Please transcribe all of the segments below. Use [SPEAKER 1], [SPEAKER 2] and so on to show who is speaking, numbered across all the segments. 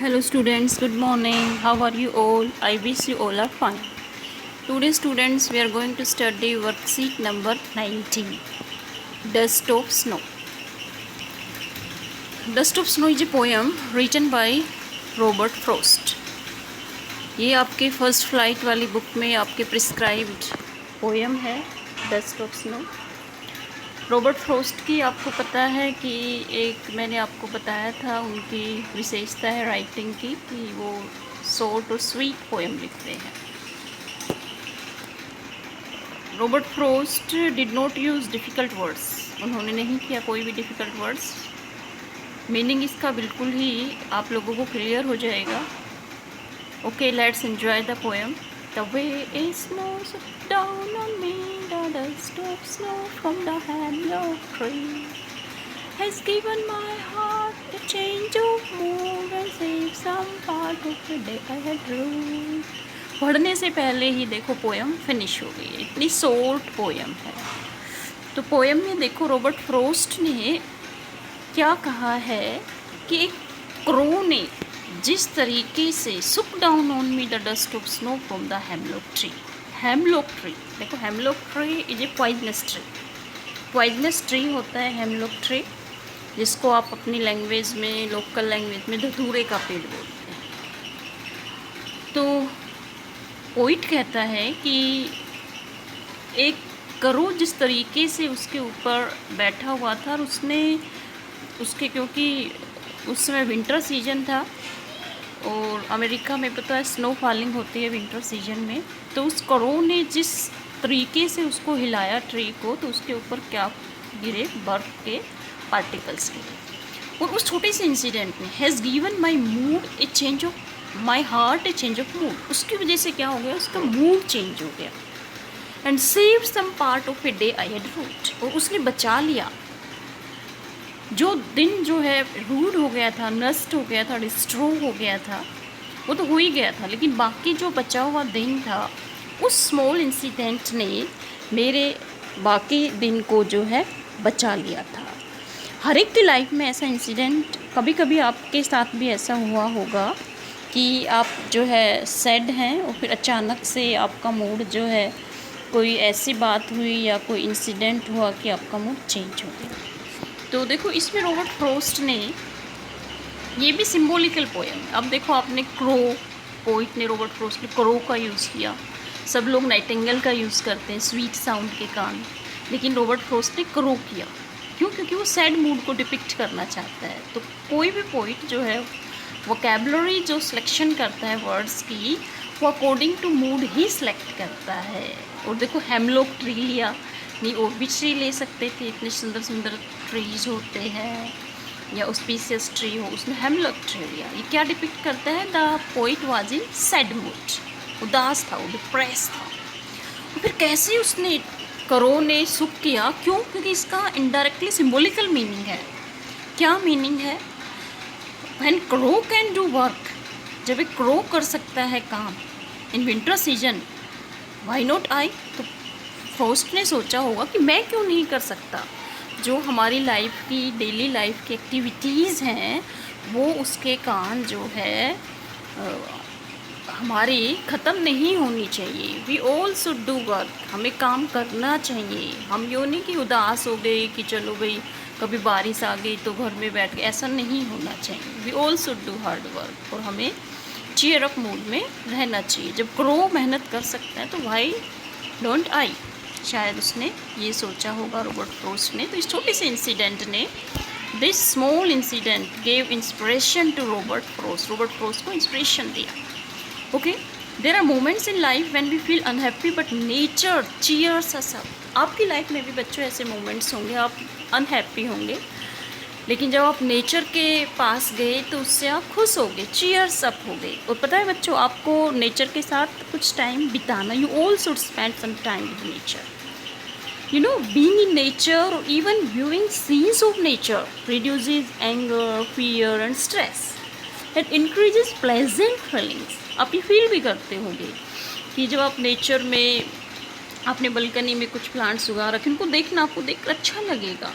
[SPEAKER 1] Hello students, good morning. How are you all? I wish you all are fine. Today students, we are going to study worksheet number 19. Dust of Snow. Dust of Snow is a poem written by Robert Frost. ये आपके first flight वाली book में आपके prescribed poem है dust of snow. Robert frost की आपको पता है कि एक मैंने आपको बताया था उनकी विशेषता है राइटिंग की कि वो शॉर्ट और स्वीट पोएम लिखते हैं। Robert frost did not use difficult words, उन्होंने नहीं किया कोई भी डिफ़िकल्ट वर्ड्स। मीनिंग इसका बिल्कुल ही आप लोगों को क्लियर हो जाएगा। Okay, let's enjoy the poem. The way it snows down on me, the dust of snow from the hemlock tree has given my heart a change of mood and saved some part of the day I had ruined. पढ़ने से पहले ही देखो poem finish हो गई है, इतनी short poem है। तो पोएम में देखो रॉबर्ट फ्रोस्ट ने क्या कहा है कि एक क्रो ने जिस तरीके से shook down on me the dust of snow from the hemlock tree. Hemlock tree देखो, hemlock tree is a poisonous tree. Poisonous tree होता है हेमलॉक ट्री, जिसको आप अपनी लैंग्वेज में, लोकल लैंग्वेज में धतूरे का पेड़ बोलते हैं। तो पोइट कहता है कि एक करो जिस तरीके से उसके ऊपर बैठा हुआ था और उसके क्योंकि उस समय विंटर सीजन था और अमेरिका में पता है स्नो फॉलिंग होती है विंटर सीजन में। तो उस करो ने जिस तरीके से उसको हिलाया ट्री को, तो उसके ऊपर क्या गिरे, बर्फ़ के पार्टिकल्स गिरे। और उस छोटे से इंसिडेंट ने has given my mood A change of my heart A change of mood, उसकी वजह से क्या हो गया, उसका मूड चेंज हो गया। And saved some part of a day I had rued, और उसने बचा लिया जो दिन जो है रूड हो गया था, नष्ट हो गया था, डिस्ट्रॉय हो गया था, वो तो हो ही गया था, लेकिन बाकी जो बचा हुआ दिन था उस स्मॉल इंसिडेंट ने मेरे बाकी दिन को जो है बचा लिया था। हर एक की लाइफ में ऐसा इंसिडेंट, कभी कभी आपके साथ भी ऐसा हुआ होगा कि आप जो है सैड हैं और फिर अचानक से आपका मूड जो है, कोई ऐसी बात हुई या कोई इंसिडेंट हुआ कि आपका मूड चेंज हो गया। तो देखो इसमें रॉबर्ट फ्रोस्ट ने, ये भी सिंबॉलिकल पोएम। अब देखो आपने क्रो, पोइट ने रॉबर्ट फ्रोस्ट ने क्रो का यूज़ किया, सब लोग नाइटिंगेल का यूज़ करते हैं स्वीट साउंड के कारण, लेकिन रॉबर्ट फ्रोस्ट ने क्रो किया। क्यों? क्योंकि वो सैड मूड को डिपिक्ट करना चाहता है। तो कोई भी पोइट जो है वोकैबुलरी जो सिलेक्शन करता है वर्ड्स की, वो अकॉर्डिंग टू मूड ही सिलेक्ट करता है। और देखो हेमलॉक ट्री लिया, नहीं और भी ट्री ले सकते थे, इतने सुंदर सुंदर ट्रीज होते हैं, या ऑस्पिशियस ट्री हो, उसमें हेमलॉक ट्री लिया। ये क्या डिपिक्ट करता है, the poet was in sad mood, उदास था, वो डिप्रेस था। तो फिर कैसे उसने करो ने सुख किया? क्यों? क्योंकि इसका इनडायरेक्टली सिंबॉलिकल मीनिंग है। क्या मीनिंग है? When crow can do work, जब एक क्रो कर सकता है काम in winter season, why not I. तो फ्रोस्ट ने सोचा होगा कि मैं क्यों नहीं कर सकता। जो हमारी लाइफ की, डेली लाइफ की एक्टिविटीज़ हैं, वो उसके कारण जो है हमारी ख़त्म नहीं होनी चाहिए। We all should do work, हमें काम करना चाहिए। हम यूँ नहीं कि उदास हो गए कि चलो भाई कभी बारिश आ गई तो घर में बैठ के, ऐसा नहीं होना चाहिए। We all should do hard work, और हमें चीयर अप मूड में रहना चाहिए। जब क्रो मेहनत कर सकता है तो वाई डोंट आई, शायद उसने ये सोचा होगा रॉबर्ट फ्रोस्ट ने। तो इस छोटे से इंसिडेंट ने, this small incident gave inspiration to Robert Frost, Robert Frost को इंस्पिरेशन दिया। Okay, there are moments in life when we feel unhappy but nature cheers us up. आपकी लाइफ में भी बच्चों ऐसे मोमेंट्स होंगे, आप अनहैप्पी होंगे, लेकिन जब आप नेचर के पास गए तो उससे आप खुश हो गए, चीयर्स अप हो गए। और पता है बच्चों, आपको नेचर के साथ कुछ टाइम बिताना, you all should spend some time with nature. You know, being in nature or even viewing scenes of nature reduces anger, fear and stress. It increases pleasant feelings. आप ये फील भी करते होंगे कि जब आप नेचर में, आपने बालकनी में कुछ प्लांट्स उगा रखे, उनको देखना, आपको देख अच्छा लगेगा।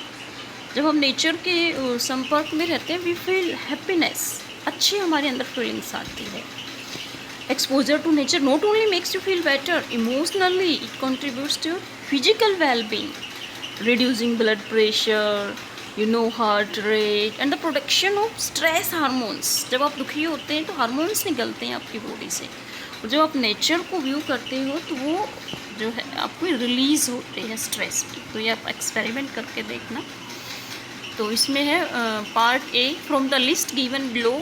[SPEAKER 1] जब हम नेचर के संपर्क में रहते हैं, वी फील हैप्पीनेस, अच्छी हमारे अंदर फीलिंग्स आती है। Exposure to nature not only makes you feel better emotionally, it contributes to physical wellbeing, reducing blood pressure, heart rate and the production of stress hormones। जब आप दुखी होते हैं तो हार्मोन्स निकलते हैं आपकी बॉडी से, और जब आप नेचर को व्यू करते हो तो वो जो है आपको रिलीज़ होते हैं स्ट्रेस की। तो ये आप एक्सपेरिमेंट करके देखना। तो इसमें है part A, from the list given below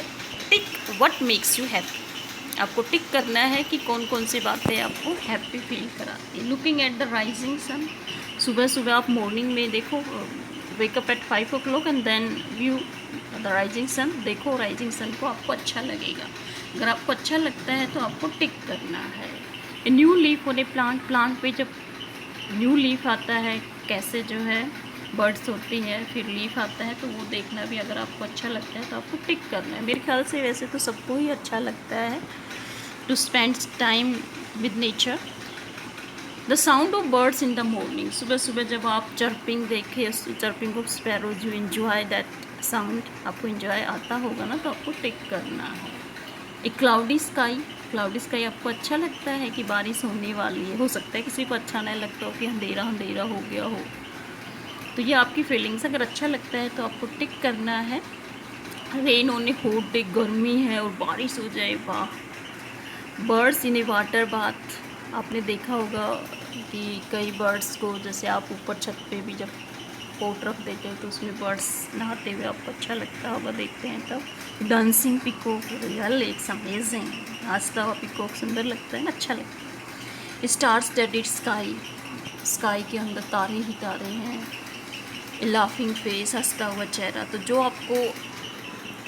[SPEAKER 1] tick what makes you happy. आपको टिक करना है कि कौन कौन सी बातें आपको हैप्पी फील कराती है। Looking at the rising sun, सुबह सुबह आप मॉर्निंग में देखो, wake up at 5 o'clock and then view the rising sun. देखो राइजिंग सन को, आपको अच्छा लगेगा। अगर आपको अच्छा लगता है तो आपको टिक करना है। A new leaf on A plant, plant पे जब न्यू लीफ आता है, कैसे जो है बर्ड्स होती है, फिर लीफ आता है, तो वो देखना भी अगर आपको अच्छा लगता है तो आपको टिक करना है। मेरे ख्याल से वैसे तो सबको ही अच्छा लगता है to spend time with nature. The sound of birds in the morning, सुबह सुबह जब आप चर्पिंग देखें, chirping of sparrows, you enjoy that sound, आपको एंजॉय आता होगा ना, तो आपको टिक करना है। एक क्लाउडी स्काई, क्लाउडी स्काई आपको अच्छा लगता है कि बारिश होने वाली है। हो सकता है किसी को अच्छा नहीं लगता हो कि अंधेरा अंधेरा हो गया हो, तो ये आपकी फीलिंग्स। अगर अच्छा लगता है तो आपको टिक करना है। Rain on A hot day, गर्मी है और बारिश हो जाए, वाह। बर्ड्स इन ए वाटर बाथ, आपने देखा होगा कि कई बर्ड्स को, जैसे आप ऊपर छत पे भी जब पोट रख देते हो तो उसमें बर्ड्स नहाते हुए आपको अच्छा लगता होगा, देखते हैं तब। Dancing peacock, real it's amazing, नाचता हुआ पिकॉक सुंदर लगता है ना, अच्छा लगता है। स्टार्स डेडेड स्काई, स्काई के अंदर तारे ही तारे हैं। लाफिंग फेस, हंसता हुआ चेहरा, तो जो आपको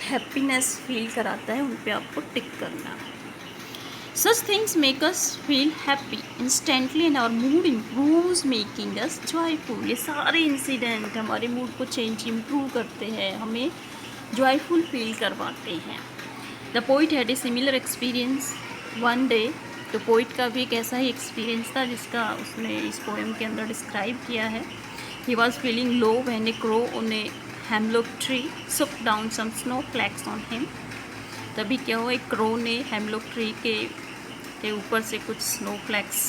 [SPEAKER 1] हैप्पीनेस फील कराता है उन पे आपको टिक करना है। Such things make us feel happy instantly and our mood improves making us joyful। ये सारे इंसिडेंट हमारे मूड को इम्प्रूव करते हैं, हमें जॉयफुल फील करवाते हैं। The poet had a similar experience one day, तो पोइट का भी एक ऐसा ही एक्सपीरियंस था जिसका उसने इस पोएम के अंदर डिस्क्राइब किया है। He was feeling low when a crow on a hemlock tree shook down some snow flakes on him. तभी क्या हुआ, एक क्रो ने हेमलॉक ट्री के ऊपर से कुछ स्नो फ्लैक्स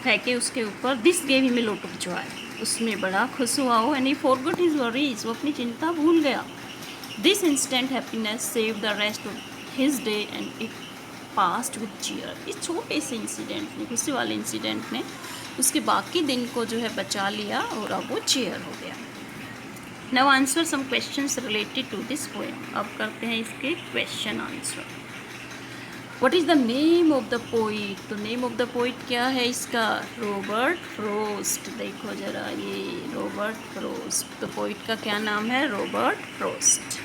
[SPEAKER 1] फेंके उसके ऊपर। This gave him a lot of joy, उसमें बड़ा खुश हुआ हो। And he forgot his worries, वो अपनी चिंता भूल गया। This instant happiness save the rest of his day and it passed with cheer. इस छोटे से इंसिडेंट ने, खुशी वाले इंसिडेंट ने उसके बाकी दिन को जो है बचा लिया और अब वो चेयर हो गया। Now answer some questions related to this poem. अब करते हैं इसके question answer. What is the name of the poet, तो नेम ऑफ द पोइट क्या है इसका, रॉबर्ट फ्रॉस्ट। देखो जरा, ये रॉबर्ट फ्रॉस्ट, तो पोइट का क्या नाम है, Robert Frost.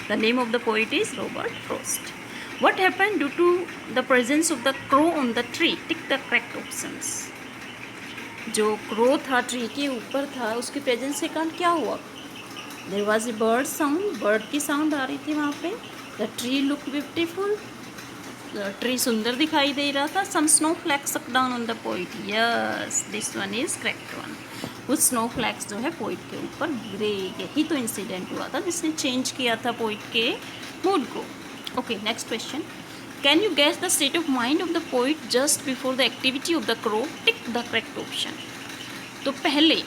[SPEAKER 1] The name of the poet is Robert Frost. What happened due to the presence of the crow on the tree, tick the correct options. जो crow था, ट्री के ऊपर था, उसके प्रेजेंस के कारण क्या हुआ, there was a bird sound, bird की साउंड आ रही थी वहाँ पे। The tree look beautiful, tree सुंदर दिखाई दे रहा था। सम स्नो फ्लैक्स सक down on the poet, yes this one is correct one. कुछ स्नो फ्लैक्स जो है पोइट के ऊपर गिरे, यही तो इंसिडेंट हुआ था जिसने चेंज किया था पोइट के मूड को। Okay, next question. Can you guess the state of mind of the poet just before the activity of the crow, tick the correct option. तो पहले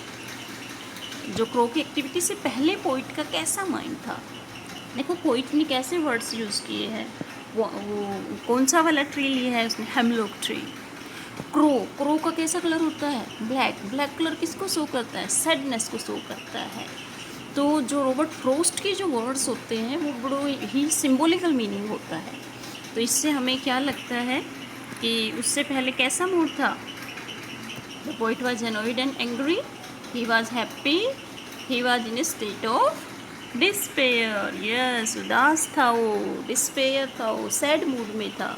[SPEAKER 1] जो क्रो की एक्टिविटी से पहले पोइट का कैसा माइंड था, देखो पोइट ने कैसे वर्ड्स यूज़ किए हैं। वो कौन सा वाला ट्री लिया है उसने, हेमलॉक ट्री। क्रो का कैसा कलर होता है, ब्लैक। ब्लैक कलर किसको शो करता है, सैडनेस को शो करता है। तो जो रॉबर्ट फ्रॉस्ट के जो वर्ड्स होते हैं वो बड़ो ही सिंबॉलिकल मीनिंग होता है। तो इससे हमें क्या लगता है कि उससे पहले कैसा मूड था, the poet was annoyed and angry, he was happy, he was in A state of despair, yes उदास था वो, डिस्पेयर था वो, सैड मूड में था।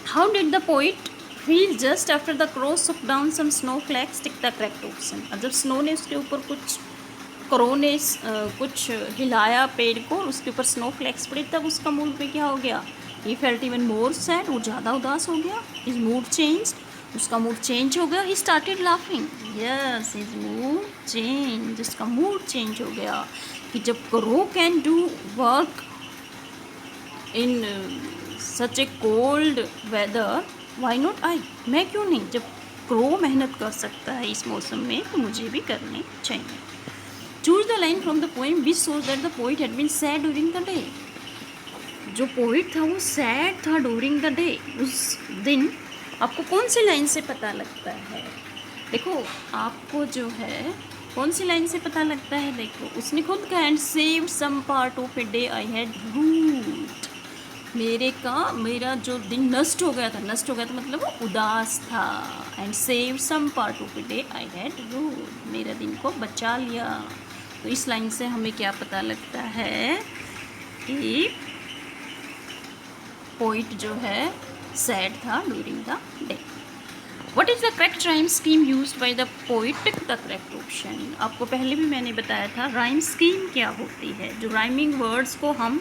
[SPEAKER 1] How did the poet feel just after the crow shook down some snow flakes, tick the correct option. अब जब snow ने उसके ऊपर कुछ, क्रो ने कुछ हिलाया पेड़ को, उसके ऊपर स्नो फ्लैक्स पड़ी, तब उसका मूड पे क्या हो गया, he felt even more sad, वो ज़्यादा उदास हो गया। हिज मूड चेंज, उसका मूड चेंज हो गया। He started laughing, yes his mood change, उसका मूड चेंज हो गया। कि जब crow can do work in such a cold weather why not I, मैं क्यों नहीं, जब क्रो मेहनत कर सकता है इस मौसम में तो मुझे भी करनी चाहिए। Choose the line from the poem which shows that the poet had been sad during the day. जो पोइट था वो सैड था ड्यूरिंग द डे, उस दिन। आपको कौन सी लाइन से पता लगता है? देखो आपको जो है कौन सी लाइन से पता लगता है, देखो उसने खुद कहा and save some part of a day I had rued, मेरा जो दिन नष्ट हो गया था, नष्ट हो गया था मतलब वो उदास था। And save some part of a day I had rued, मेरा दिन को बचा लिया। तो इस लाइन से हमें क्या पता लगता है कि पोइट जो है सैड था during the day. What is the correct rhyme scheme used by the poet? Pick the correct option. आपको पहले भी मैंने बताया था राइम स्कीम क्या होती है। जो राइमिंग वर्ड्स को हम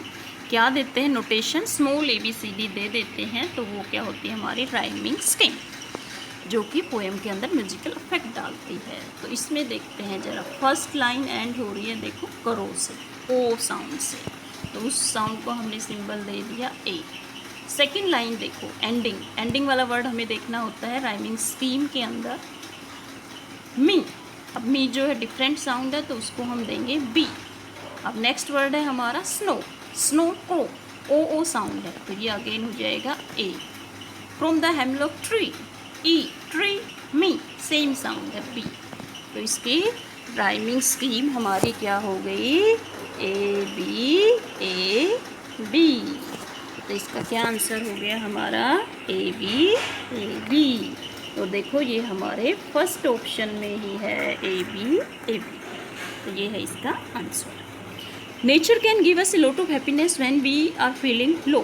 [SPEAKER 1] क्या देते हैं, नोटेशन स्मॉल ABCD दे देते हैं, तो वो क्या होती है हमारी राइमिंग स्कीम, जो कि पोएम के अंदर म्यूजिकल इफेक्ट डालती है। तो इसमें देखते हैं जरा, फर्स्ट लाइन एंड हो रही है देखो करो से, ओ साउंड से, तो उस साउंड को हमने सिंबल दे दिया ए। सेकेंड लाइन देखो एंडिंग, एंडिंग वाला वर्ड हमें देखना होता है राइमिंग स्कीम के अंदर मी। अब मी जो है डिफरेंट साउंड है तो उसको हम देंगे बी। अब नेक्स्ट वर्ड है हमारा स्नो, स्नो को ओ साउंड है तो ये अगेन हो जाएगा A. From the hemlock tree, ई, ट्री, मी, सेम साउंड है बी। तो इसकी राइमिंग स्कीम हमारी क्या हो गई, ए बी। तो इसका क्या आंसर हो गया हमारा ए बी। तो देखो ये हमारे फर्स्ट ऑप्शन में ही है ए बी। तो ये है इसका answer. Nature can give us a lot of happiness when we are feeling low.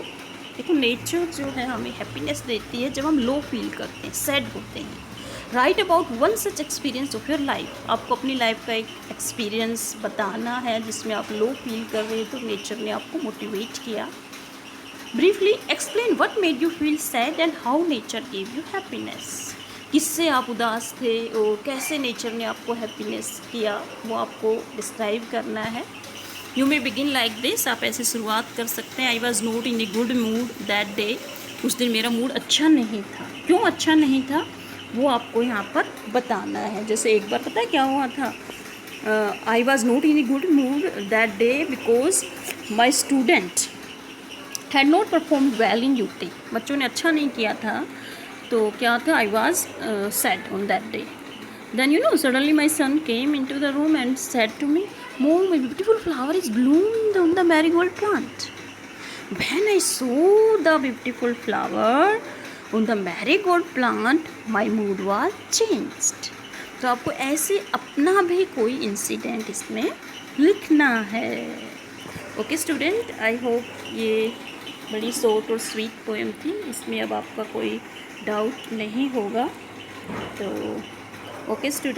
[SPEAKER 1] देखो नेचर जो है हमें हैप्पीनेस देती है जब हम लो फील करते हैं, सैड होते हैं। Right about one such experience of your life. आपको अपनी लाइफ का एक एक्सपीरियंस बताना है जिसमें आप लो फील कर रहे हैं तो नेचर ने आपको मोटिवेट किया। Briefly explain what made you feel sad and how nature give you happiness. किससे आप उदास थे और कैसे नेचर ने आपको हैप्पीनेस किया, वो आपको डिस्क्राइब करना है। You may begin like this, आप ऐसे शुरुआत कर सकते हैं। आई was not in a good mood that day. उस दिन मेरा मूड अच्छा नहीं था। क्यों अच्छा नहीं था वो आपको यहाँ पर बताना है। जैसे एक बार पता है क्या हुआ था, I was not in a good mood that day because my student had not perform well in UT. बच्चों ने अच्छा नहीं किया था तो क्या था, I was sad on that day. Then you know suddenly my son came into the room and said to me, mom my beautiful flower is bloomed on the marigold plant. When I saw the beautiful flower on the marigold plant my mood was changed. तो आपको ऐसे अपना भी कोई incident इसमें लिखना है। Okay student, I hope ये बड़ी शॉर्ट और स्वीट पोएम थी, इसमें अब आपका कोई डाउट नहीं होगा। तो ओके स्टूडेंट।